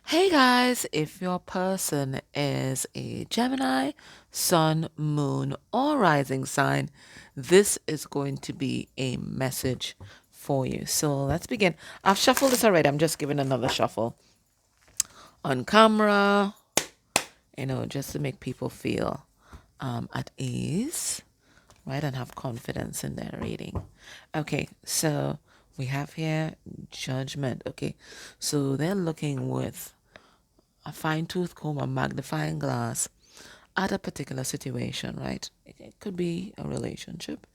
Hey guys, if your person is a Gemini, Sun, Moon, or Rising sign, this is going to be a message for you. So let's begin. I've shuffled this already. I'm just giving another shuffle on camera, just to make people feel at ease, right, and have confidence in their reading. Okay, so we have here judgment. Okay, so they're looking with a fine tooth comb, a magnifying glass at a particular situation, right? It could be a relationship,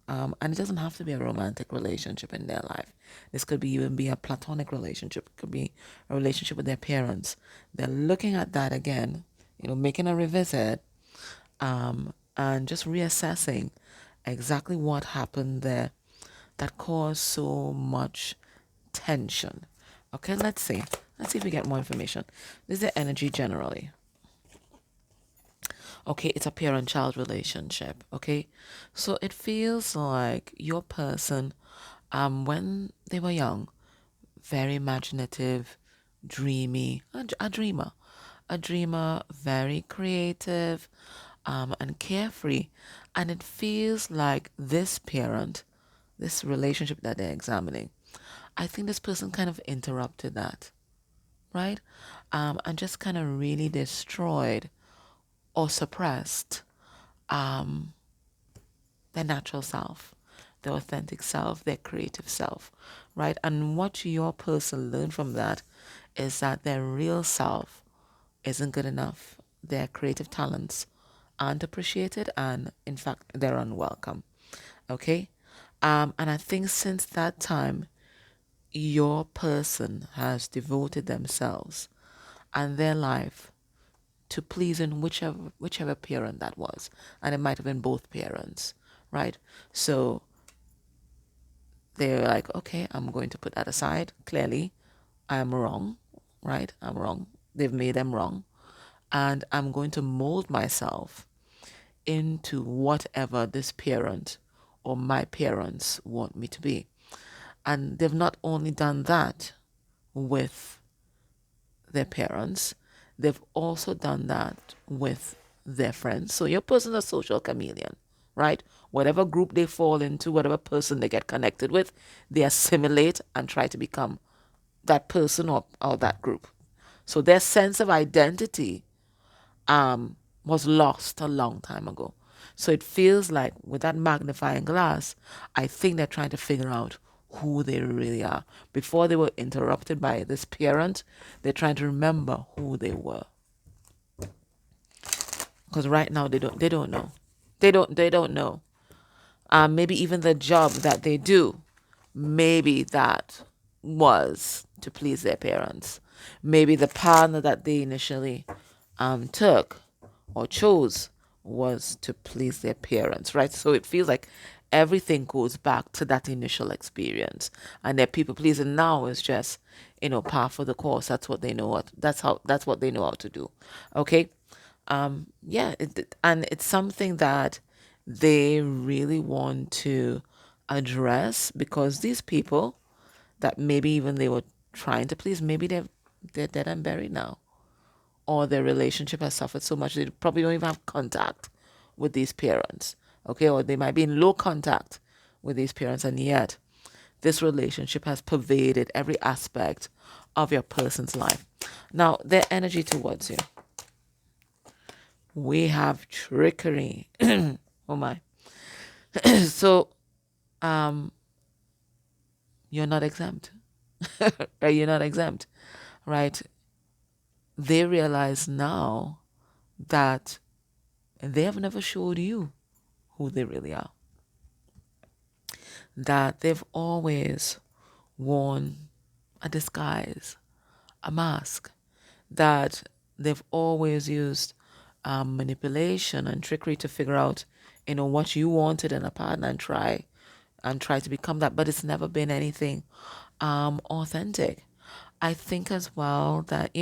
and it doesn't have to be a romantic relationship in their life. This could be even be a platonic relationship. It could be a relationship with their parents. They're looking at that again, making a revisit, and just reassessing exactly what happened there that caused so much tension. Okay, let's see. Let's see if we get more information. This is the energy generally. Okay, it's a parent-child relationship. Okay, so it feels like your person, when they were young, very imaginative, dreamy, a dreamer, very creative, and carefree, and it feels like this parent, this relationship that they're examining, I think this person kind of interrupted that, right? And just kind of really destroyed or suppressed um, their natural self, their authentic self, their creative self, right? And what your person learned from that is that their real self isn't good enough. Their creative talents aren't appreciated, and in fact, they're unwelcome. Okay? And I think since that time, your person has devoted themselves and their life to pleasing whichever parent that was, and it might have been both parents, right? So they're like, okay, I'm going to put that aside. Clearly, I'm wrong, right? I'm wrong. They've made them wrong, and I'm going to mold myself into whatever this parent or my parents want me to be. And they've not only done that with their parents, they've also done that with their friends. So your person's a social chameleon, right? Whatever group they fall into, whatever person they get connected with, they assimilate and try to become that person or that group. So their sense of identity was lost a long time ago. So it feels like with that magnifying glass, I think they're trying to figure out who they really are. Before they were interrupted by this parent, they're trying to remember who they were. Because right now they don't know. They don't know. Maybe even the job that they do, maybe that was to please their parents. Maybe the partner that they initially took or chose was to please their parents, right? So it feels like everything goes back to that initial experience, and their people pleasing now is just, par for the course. That's what they know. That's what they know how to do. Okay, yeah, and it's something that they really want to address because these people that maybe even they were trying to please, maybe they're dead and buried now, or their relationship has suffered so much they probably don't even have contact with these parents. Okay, or they might be in low contact with these parents, and yet this relationship has pervaded every aspect of your person's life. Now, their energy towards you. We have trickery. Oh my. So, um, you're not exempt. Right? You're not exempt, right? They realize now that they have never showed you who they really are. That they've always worn a disguise, a mask. That they've always used manipulation and trickery to figure out, what you wanted in a partner and try to become that. But it's never been anything authentic. I think as well that,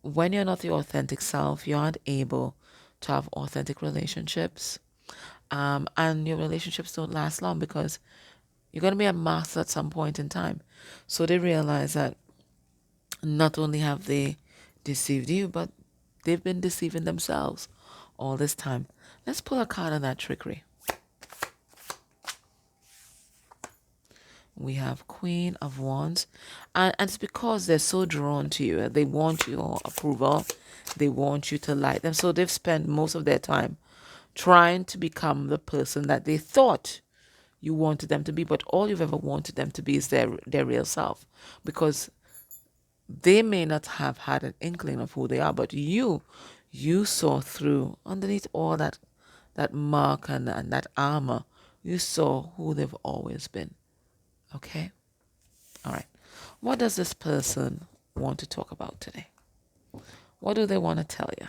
when you're not your authentic self, you aren't able to have authentic relationships. And your relationships don't last long because you're going to be a master at some point in time. So they realize that Not only have they deceived you, but they've been deceiving themselves all this time. Let's pull a card on that trickery. We have Queen of Wands. And it's because they're so drawn to you. They want your approval. They want you to like them. So they've spent most of their time trying to become the person that they thought you wanted them to be. But all you've ever wanted them to be is their real self. Because they may not have had an inkling of who they are, but you saw through underneath all that mark and that armor. You saw who they've always been. Okay? All right. What does this person want to talk about today? What do they want to tell you?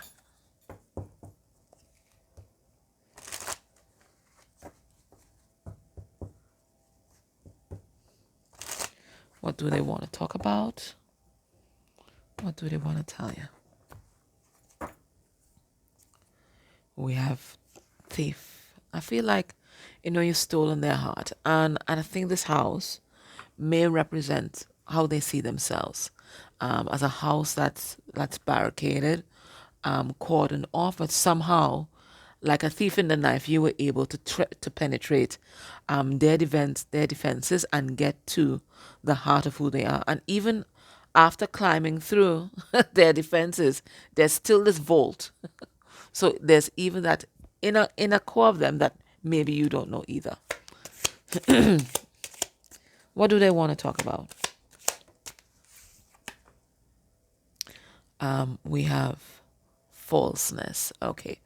What do they want to talk about? What do they want to tell you? We have thief. I feel like, you've stolen their heart. And I think this house may represent how they see themselves, as a house that's barricaded, cordoned off, but somehow, like a thief in the knife, you were able to penetrate their defenses and get to the heart of who they are. And even after climbing through their defenses, there's still this vault. So there's even that inner core of them that maybe you don't know either. What do they want to talk about? We have falseness. Okay.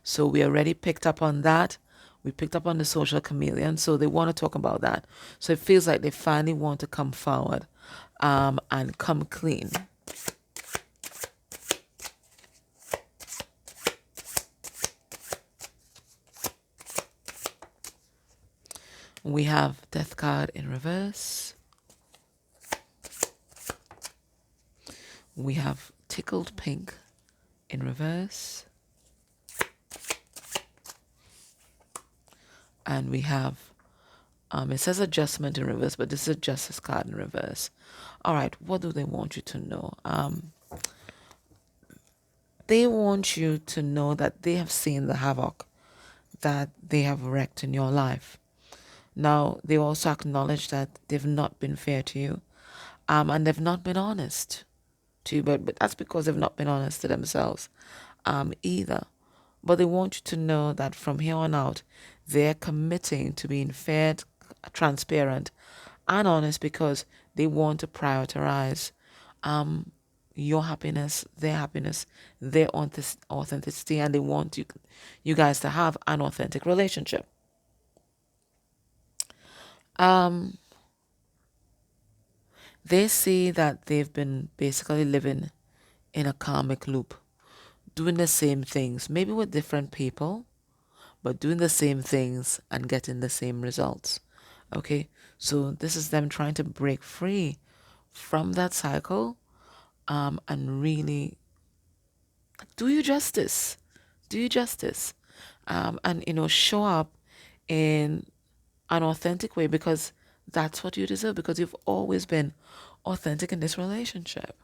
So we already picked up on that. We picked up on the social chameleon. So they want to talk about that. So it feels like they finally want to come forward and come clean. We have Death card in reverse. We have Tickled Pink in reverse. And we have, it says Adjustment in reverse, but this is a Justice card in reverse. All right, what do they want you to know? They want you to know that they have seen the havoc that they have wreaked in your life. Now, they also acknowledge that they've not been fair to you, and they've not been honest to you, but that's because they've not been honest to themselves either. But they want you to know that from here on out, they're committing to being fair, transparent, and honest because they want to prioritize your happiness, their authenticity, and they want you guys to have an authentic relationship. They see that they've been basically living in a karmic loop, doing the same things, maybe with different people, but doing the same things and getting the same results. Okay, so this is them trying to break free from that cycle, and really do you justice. Do you justice. And, show up in an authentic way because that's what you deserve because you've always been authentic in this relationship.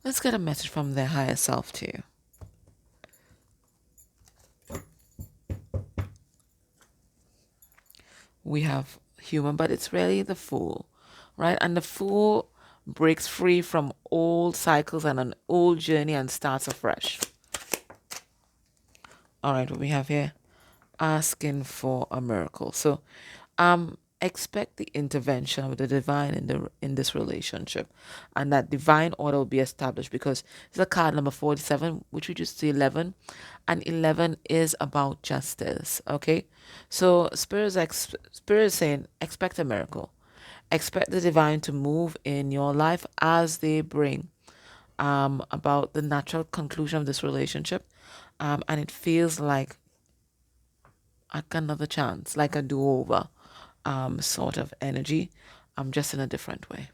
Let's get a message from their higher self to you. We have human, but it's really the fool, right? And the fool breaks free from old cycles and an old journey and starts afresh. All right, what we have here, asking for a miracle. So, expect the intervention of the divine in this relationship, and that divine order will be established because it's a card number 47, which we just see 11, and 11 is about justice. Okay, so spirit is saying expect a miracle, expect the divine to move in your life as they bring about the natural conclusion of this relationship, and it feels like another chance, like a do-over. sort of energy, just in a different way.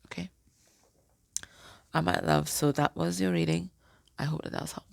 Okay. My love, so that was your reading. I hope that was helpful.